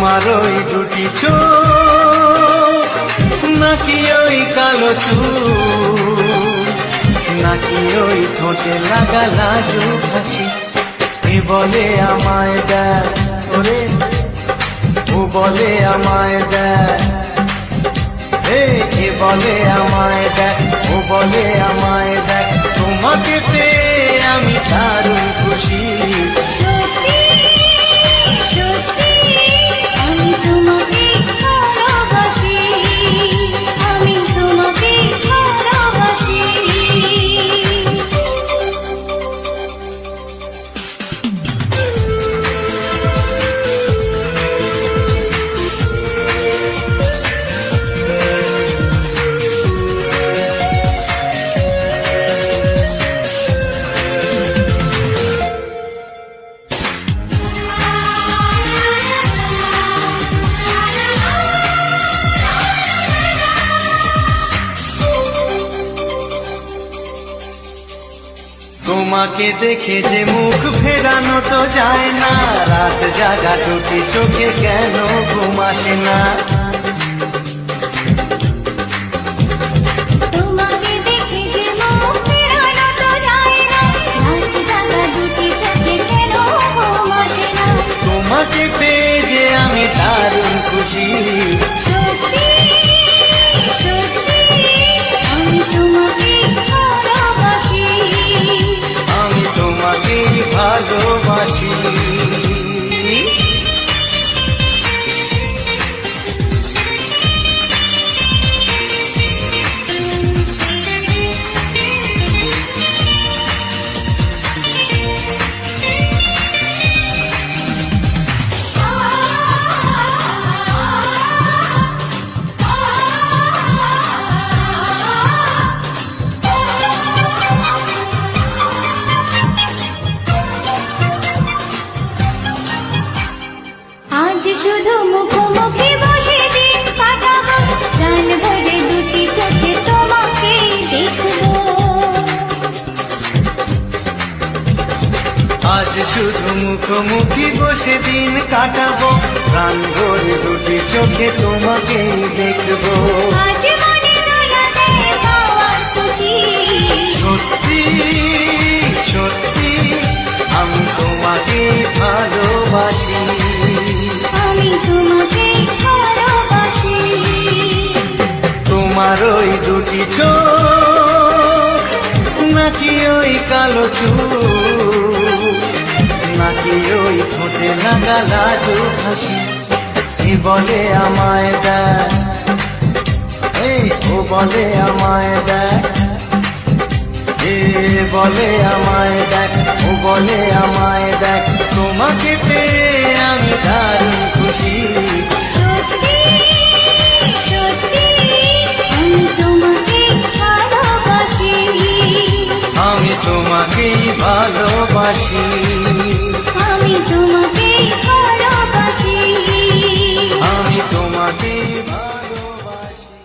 তোমার ওই দুটি চোখ নাকি ওই কালো চুল, নাকি ওই ঠোঁটে লাগা লাজুক হাসি। এ বলে আমায় দেখ ওরে, ও বলে আমায় দেখ, এ বলে আমায় দেখ, ও বলে আমায় দেখ, তোমাকে পেয়ে আমি দারুণ খুশি। সত্যি সত্যি আমি তোমাকে ভালোবাসি, আমি তোমাকে ভালোবাসি। তোমাকে দেখে যে মুখ ফেরানো তো যায় না, রাত জাগা দুটি চোখে কেন ঘুম আসে না। তোমাকে দেখে যে মুখ ফেরানো তো যায় না, রাত জাগা দুটি চোখে কেন ঘুম আসে না। তোমাকে পেয়ে যে আমি দারুণ খুশি। সত্যি সত্যি আমি তোমাকে ভালোবাসি, আমি তোমাকে ভালোবাসি। আজ শুধু মুখোমুখি বসে দিন কাটাবো, প্রাণ ভরে দুটি চোখে তোমাকে দেখবো। আজ শুধু মুখোমুখি বসে দিন কাটাবো, প্রাণ ভরে দুটি চোখে তোমাকে দেখবো। আজ মনে দোলাতে পাওয়ার খুশি। সত্যি সত্যি আমি তোমাকে ভালোবাসি। আমি তোমাকে ভালোবাসি। তোমার ওই দুটি চোখ নাকি ওই কালো চুল, নাকি ওই ঠোঁটে লাগা লাজুক হাসি। এ বলে আমায় দেখ, এই ও বলে আমায় দেখ, এ বলে আমায় দেখ, ও বলে আমায় দেখ, তোমাকে পেয়ে আমি দারুণ খুশি। সত্যি সত্যি আমি তোমাকে ভালোবাসি, আমি তোমাকেই ভালোবাসি। আমি তোমাকে ভালোবাসি। আমি তোমাকেই ভালোবাসি।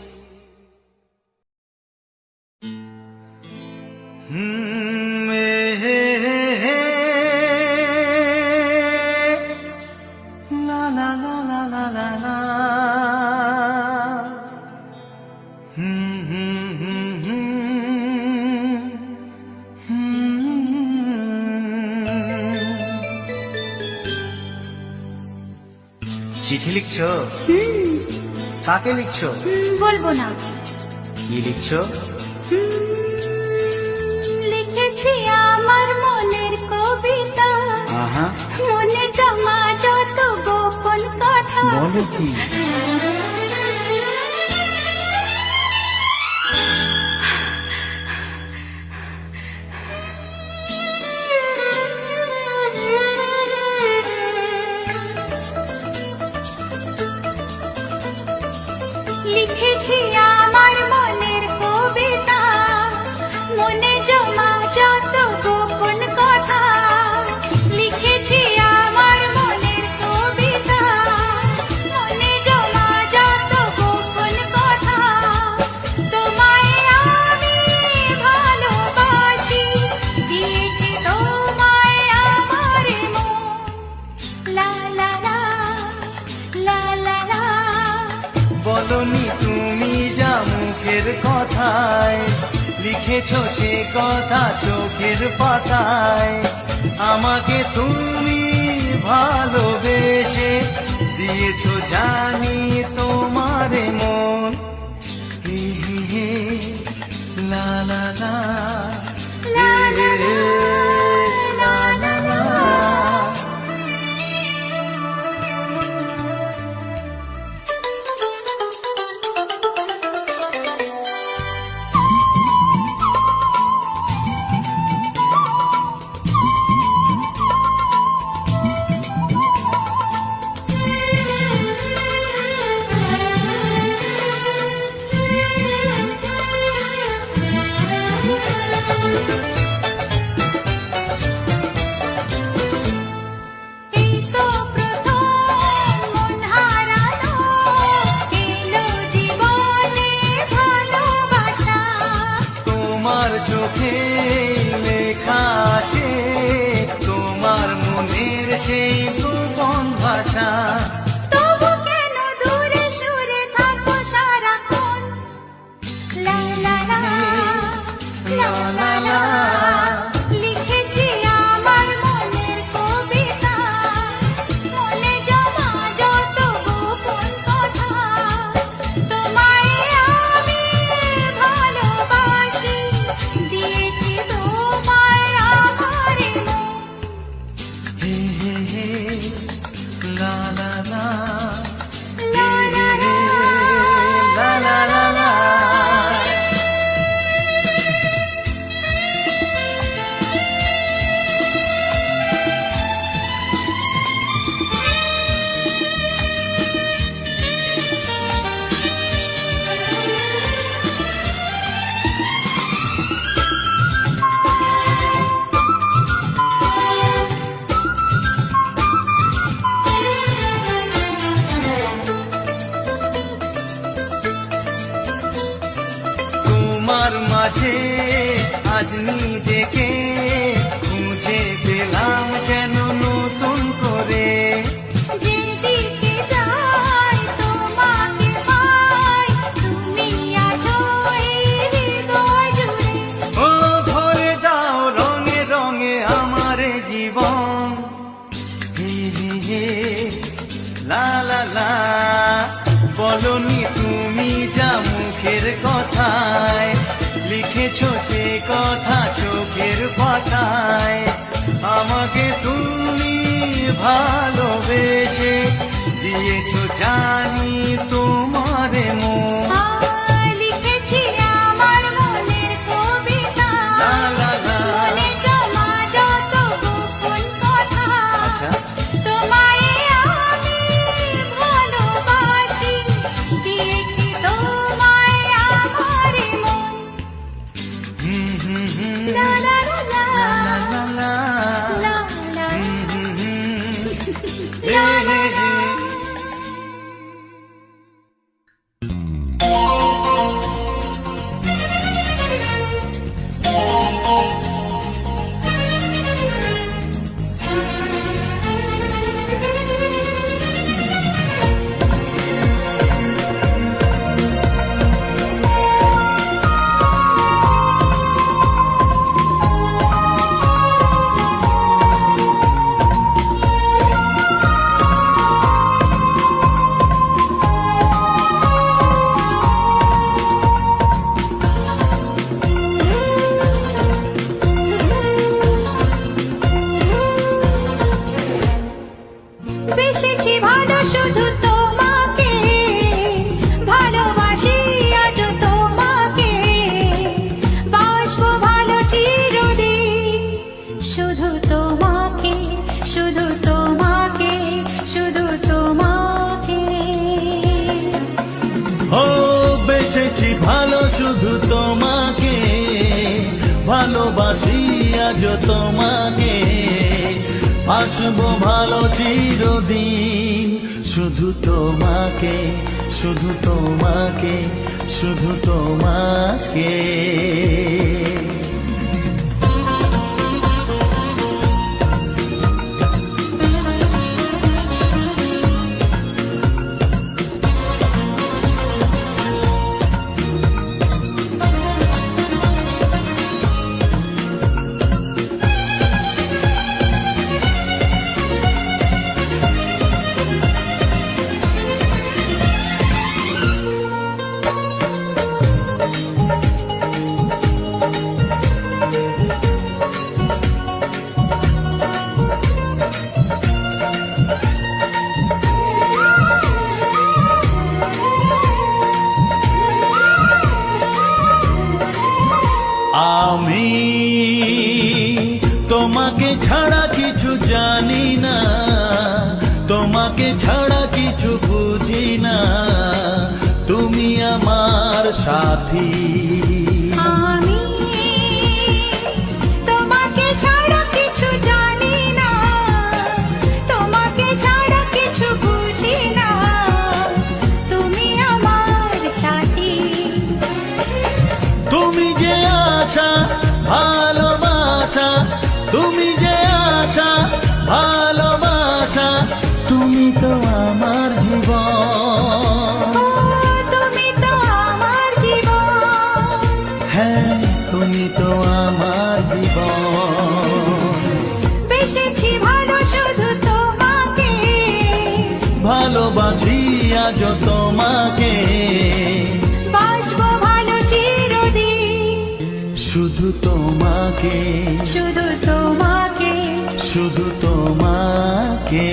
হে হে হে লা লা লা লা লা লা লা। হুম হুম হুম চিঠি লিখছো? কাকে লিখছো? বলবো না। কি লিখছো? লিখেছি আমার মনের কবিতা, আহা, মনে জমা যত গোপন কথা। বলো কি? লিখেছি আমার মনের কবিতা, মনে জমা যত গোপন কথা। লিখেছি আমার মনের কবিতা, মনে জমা যত গোপন কথা। তোমায় আমি ভালোবাসি, দিয়েছি তোমায় আমার মন। লা লা লা লা মুখের কথায়, লিখেছো সে কথা চোখের পাতায়। আমাকে তুমি ভালোবেসে দিয়েছো জানি তোমারে মন। হে হে হে, লা লা লা, লা লা লা, লা লা লা। এই তো প্রথম মন হারানো, এলো জীবনে ভালোবাসা। তোমার চোখে লেখা আছে তোমার মনের সেই গোপন ভাষা। তবু কেন দূরে সরে থাকো সারাক্ষণ? লা লা লা, লা লা লা, লিখেছি আমার মনের কবিতা, মনে জমা যত গোপন কথা। তোমায় আমি ভালোবাসি, দিয়েছি তোমায় আমার মন। হে হে হে, লা লা লা, লা লা লা, লা লা লা লা। তোমার মাঝে আজ নিজেকে খুঁজে পেলাম যেন নতুন করে। যেদিকে যাই তোমাকে পাই, তুমি আছো এই হৃদয় জুড়ে। ও ভরে দাও রঙে রঙে আমার জীবন। হে হে হে, লা লা লা, বলনি তুমি যা মুখের কথায়, লিখেছো সে কথা চোখের পাতায়। আমাকে তুমি ভালোবেসে দিয়েছো জানি তোমারে মন। লিখেছি আমার মনের কবিতা, লা লা লা। মনে জমা যত গোপন কথা। আচ্ছা, তোমায় আমি ভালোবাসি, দিয়েছি তোমায় আমার মন। হুম হুম হুম, লা লা লা লা, লা লা লা, লা লা হুম হুম হুম, লা হে লা হে হে। বেসেছি ভালো শুধু তোমাকে, ভালোবাসি আজ তোমাকে, বাসবো ভালো চিরদিন শুধু তোমাকে, শুধু তোমাকে, শুধু তোমাকে। ও বেসেছি ভালো শুধু তোমাকে, ভালোবাসি আজ তোমাকে, আসবো ভালো চিরদিন শুধু তোমাকে, শুধু তোমাকে, শুধু তোমাকে। তোমাকে ছাড়া কিছু জানি না, তোমাকে ছাড়া কিছু বুঝি না, তুমি আমার সাথী। আমি তোমাকে ছাড়া কিছু জানি না, তোমাকে ছাড়া কিছু বুঝি না, তুমি আমার সাথী। তুমি যে আশা ভালোবাসা, তুমি যে আশা ভালোবাসা, তুমি তো আমার জীবন। ও, তুমি তো আমার জীবন। হ্যাঁ, তুমি তো আমার জীবন। বেসেছি ভালো শুধু তোমাকে, ভালোবাসি আজ তোমাকে, বাসবো ভালো চিরদিন। শুধু তোমাকে, শুধু তোমাকে, শুধু তোমাকে।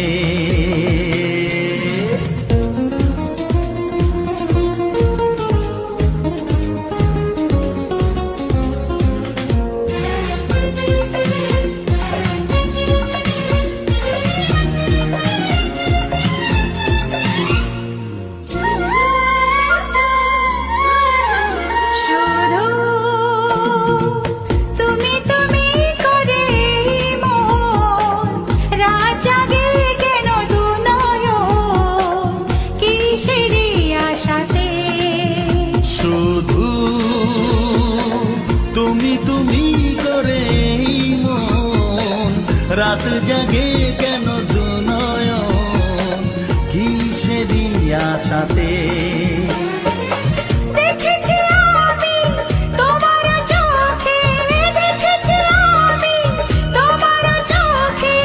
শুধু তুমি তুমি করে মন রাত জাগে কেন দু নয়ন কিসেরই আশাতে। শুধু তুমি তুমি করে মন রাত জাগে কেন দু নয়ন কিসেরই আশাতে। দেখেছি আমি তোমার চোখে, দেখেছি আমি তোমার চোখে,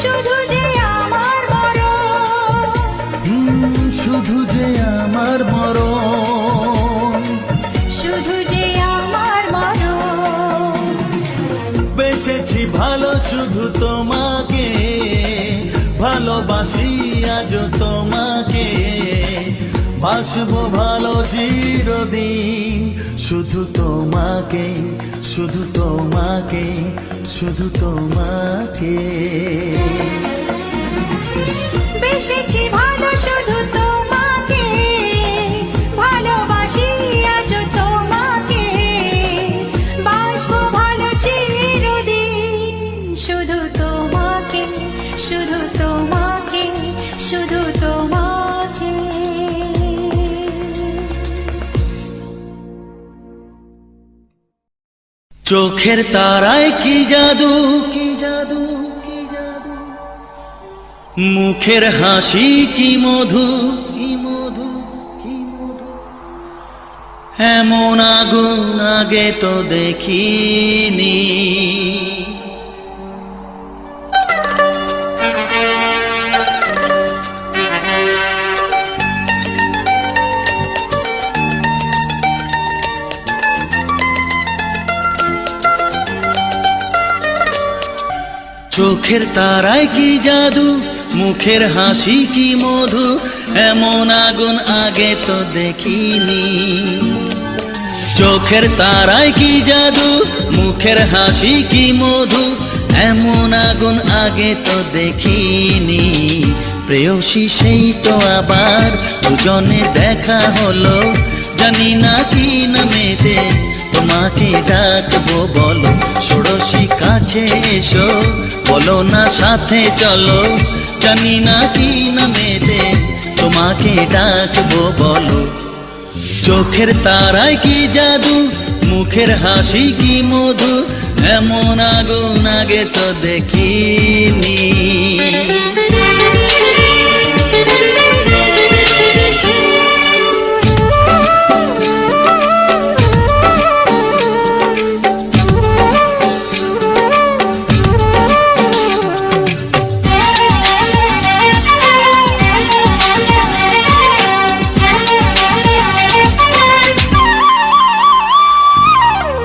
শুধু যে আমার মরণ, শুধু যে আমার মরণ। শুধু যে আমার মরণ। বেসেছি ভালো শুধু তোমাকে, ভালোবাসি আজ তোমাকে, বাসবো ভালো চিরদিন। শুধু তোমাকে, শুধু তোমাকে, শুধু তোমাকে। বেসেছি ভালো শুধু তোমাকে, ভালোবাসি আজ তোমাকে, বাসবো ভালো চিরদিন। শুধু তোমাকে, শুধু তোমাকে, শুধু তোমাকে। চোখের তারায় কি জাদু, কি জাদু, কি জাদু, মুখের হাসি কি মধু, কি মধু, কি মধু, এমন আগুন আগে তো দেখিনি। চোখের তারায় কি জাদু, মুখের হাসি কি মধু, এমন আগুন আগে তো দেখিনি। চোখের তারায় কি জাদু, মুখের হাসি কি মধু, এমন আগুন আগে তো দেখিনি। প্রেয়সী সেই তো আবার দুজনে দেখা হলো, জানি না কি নামেতে তোমাকে ডাকবো, বলো ষোড়শী কাছে এসো, বলো না সাথে চলো, জানি না কি নামেতে তোমাকে ডাকবো, বলো। চোখের তারায় কি জাদু, মুখের হাসি কি মধু, এমন আগুন আগে তো দেখিনি।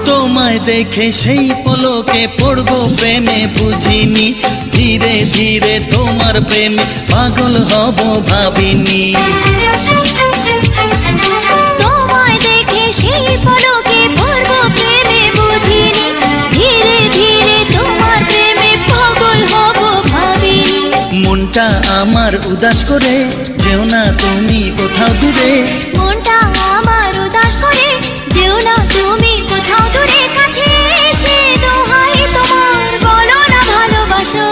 তোমায় দেখে সেই পলকে পড়বো প্রেমে বুঝিনি, ধীরে ধীরে তোমার প্রেমে পাগল হব ভাবিনি। তোমায় দেখে সেই পলকে পড়বো প্রেমে বুঝিনি, ধীরে ধীরে তোমার প্রেমে পড়বো উদাস করে যেও না তুমি কোথাও দূরে। মনটা আমার উদাস করে যেও না তুমি কোথাও দূরে, কাছে এসে দোহাই তোমার বলো না ভালোবাসো।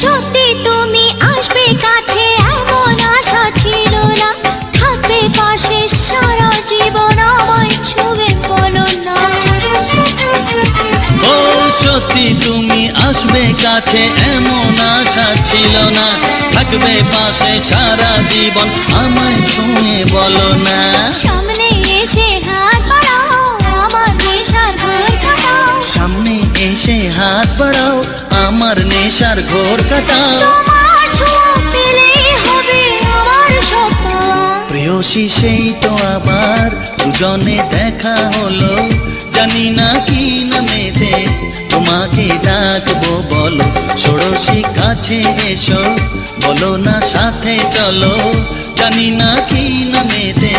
সত্যি তুমি আসবে কাছে এমন আশা ছিল না, থাকবে পাশে সারা জীবন আমায় ছুঁবে বলো না। ও সত্যি তুমি আসবে কাছে এমন আশা ছিল না, থাকবে পাশে সারা জীবন আমায় ছুঁয়ে বলো না। সামনে এসে হাত বাড়াও আমার নেশার ঘর কাটাও, সামনে এসে হাত বাড়াও আমার নেশার ঘোর কাটাও। তোমার ছোঁয়া পেলেই হবে আমার সব পাওয়া। প্রেয়সী সেই তো আবার দুজনে দেখা হলো, জানি না কি নামেতে তোমাকে ডাকবো বলো। ষোড়শী কাছে এসো বলো না সাথে চলো, জানি না কি নামেতে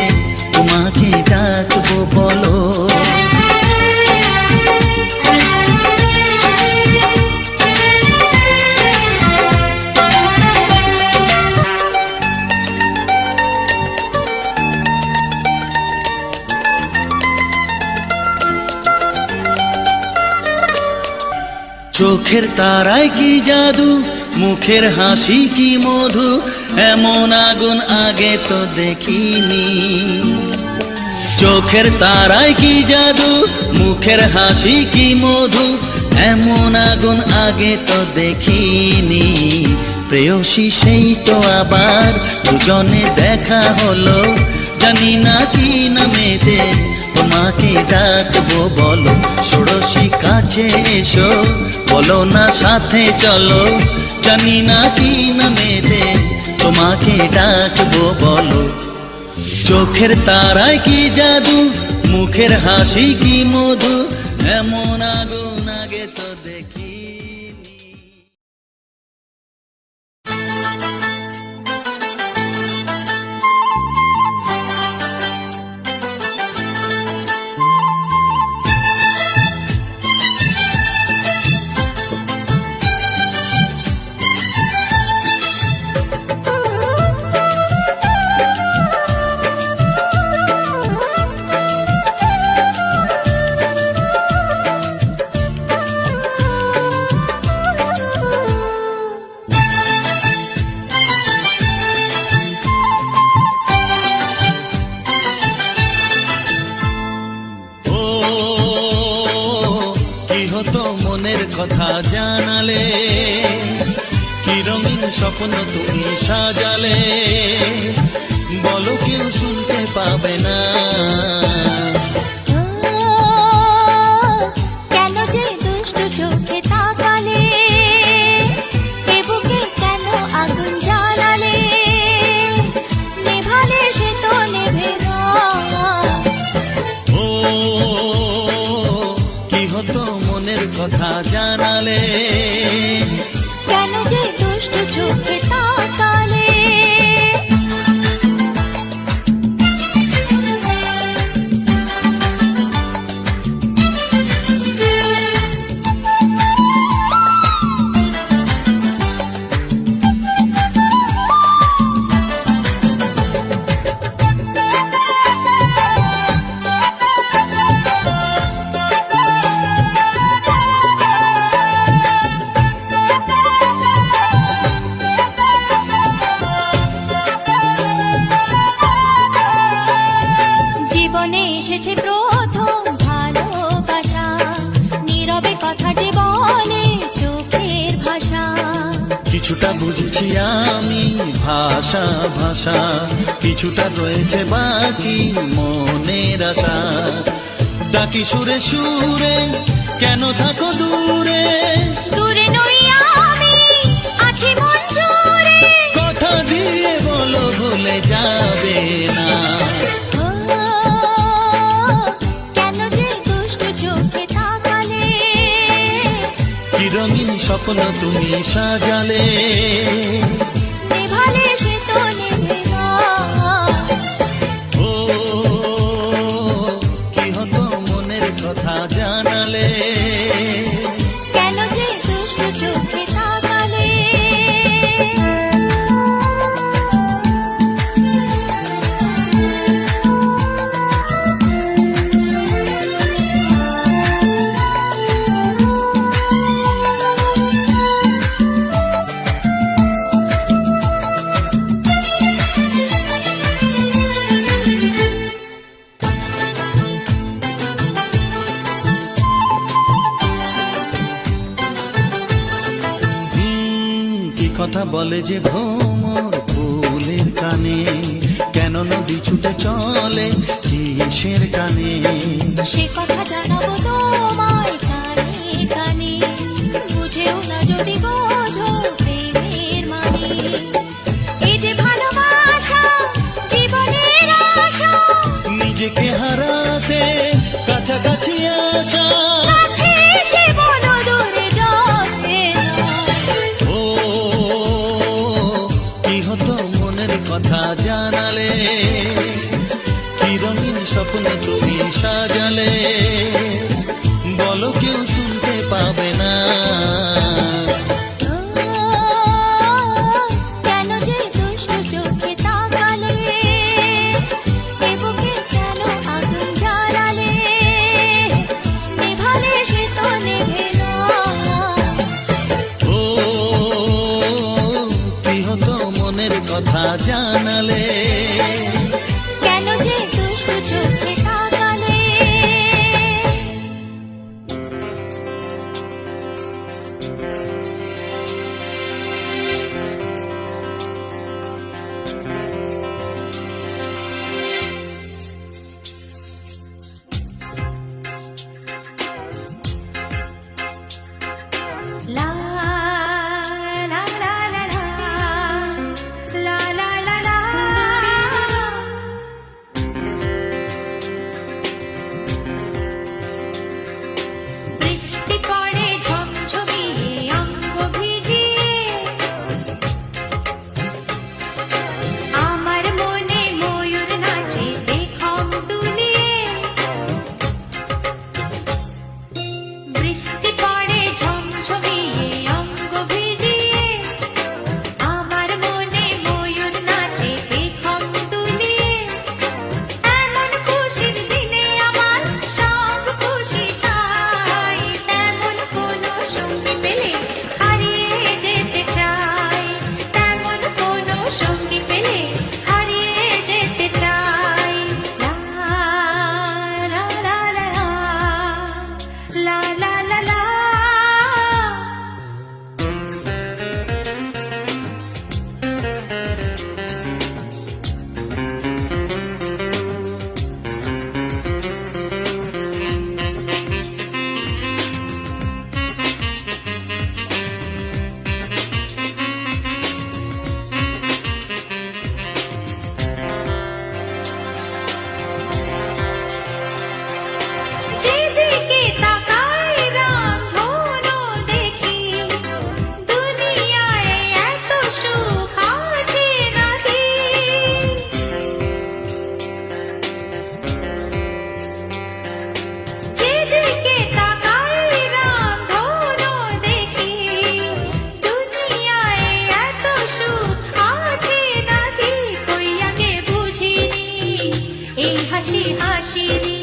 তোমাকে ডাকবো বলো। চোখের তারায় কি জাদু, মুখের হাসি কি মধু, এমন আগুন আগে তো দেখিনি। চোখের তারায় কি জাদু, মুখের হাসি কি মধু, এমন আগুন আগে তো দেখিনি। প্রেয়সী সেই তো আবার দুজনে দেখা হলো, জানি না কি নামেতে তোমাকে ডাকবো বলো। ষোড়শী কাছে এসো বলো না সাথে চলো, জানি না কি নামেতে তোমাকে ডাকবো বলো। চোখের তারায় কি জাদু, মুখের হাসি কি মধু, এমন আগুন আগে তো দেখিনি। মনের কথা জানালে, কি রঙিন স্বপ্ন তুমি সাজালে, বলো কেউ শুনতে পাবে না। কেন যে দুষ্টু চোখে তাকালে, এ বুকে কেন আগুন জ্বালালে, নেভালে সে তো নেভে না। ও কি হতো মনের কথা জানালে, কেন যে দুষ্টু চোখে তাকালে। এসেছে প্রথম ভালোবাসা, নীরবে কথা যে বলে চোখের ভাষা। কিছুটা বুঝেছি আমি ভাষা ভাষা, কিছুটা রয়েছে বাকি মনের আশা। ডাকি সুরে সুরে কেন থাকো দূরে, দূরে নই আমি, আছি মন জুড়ে। কথা দিয়ে বলো ভুলে যাবে না। ও, কেন যে দুষ্টু চোখে তাকালে, কি রঙিন স্বপ্ন তুমি সাজালে, নেভালে সে তো নেভে না। ও কি হতো মনের কথা জানালে, কেন যে দুষ্টু চোখে তাকালে। কি কথা বলে যে ভ্রমর ফুলের কানে, কেন নদী ছুটে চলে কিসের কানে। সে কথা জানাবো তোমায় কানে কানে, বুঝেও না যদি বোঝো প্রেমের মানে। এই যে ভালোবাসা জীবনের আশা, নিজেকে হারাতে কাছাকাছি আসা, কাছে এসে বলো দূরে যাবে না। ও কি হতো মনের কথা জানালে, কি রঙিন স্বপ্ন তুমি সাজালে, বলো কেউ শুনতে পাবে না। ও, কেন যে দুষ্টু চোখে তাকালে, এ বুকে কেন আগুন জ্বালালে, নেভালে সে তো নেভে না। ও কি হতো মনের কথা জানালে, কেন যে দুষ্টু চোখে তাকালে। লা লা লা লা লা, লা লা লা লা। বৃষ্টি পড়ে ঝমঝমিয়ে অঙ্গ ভিজিয়ে, আমার মনে ময়ূর নাচে পেখম দুলিয়ে। বৃষ্টি পড়ে ঝমঝমিয়ে অঙ্গ ভিজিয়ে, আমার মনে ময়ূর নাচে পেখম দুলিয়ে। এমন খুশির দিনে আমার সব খুশি চাই, তেমন কোনো সঙ্গী পেলে হারিয়ে যেতে চাই, তেমন কোনো সঙ্গী পেলে হারিয়ে যেতে চাই। লা লা লা লা লা লা লা লা। যেদিকে তাকাই রামধনু দেখি, দুনিয়ায় এত সুখ আছে নাকি। যেদিকে তাকাই রামধনু দেখি, দুনিয়ায় এত সুখ আছে নাকি। কই আগে বুঝিনি এই হাসি হাসিনি,